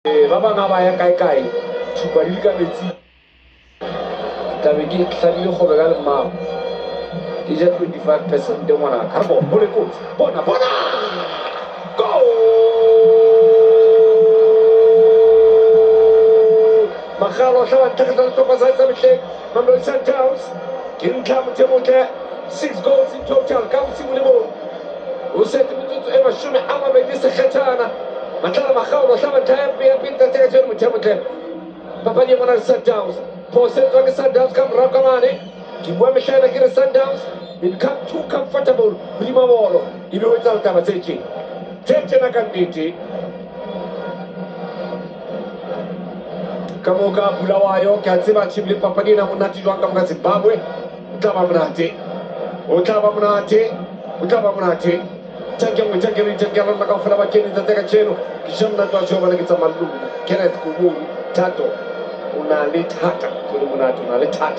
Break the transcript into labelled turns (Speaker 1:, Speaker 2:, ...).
Speaker 1: ba bang ba ya kae thupa di ka metsi tabe ke tlhabile go be ka le mmao ke ja 25% ngwana ka bo bole ko bona go Magalo hlaba tlhagela topa sa bitleng Mamelodi Sundowns ke ntlha motle 6 goals in total ka motsimole mo o setse metsotso e mashome a mabedi sekgethana Matlala Magalo hlaba tlhape ya pinta tse tseno motle papadi ya mona Sundowns posetso ke Sundowns ka morao ka mane ke bua mehlena ke re Sundowns it come too comfortable hodima bolo e be ho etsa taba tse tjena ka nnete Kamu ka Bulawayo ke a tseba tshimile papadi na monate jwang ka mona Zimbabwe o tla ba monate tjangelo na kaofela ba kene tsa ka tsheno ke shona twa tsho bana ke tsa malungu Kenneth Kubulu Thato o na le thata go le monate o na le thata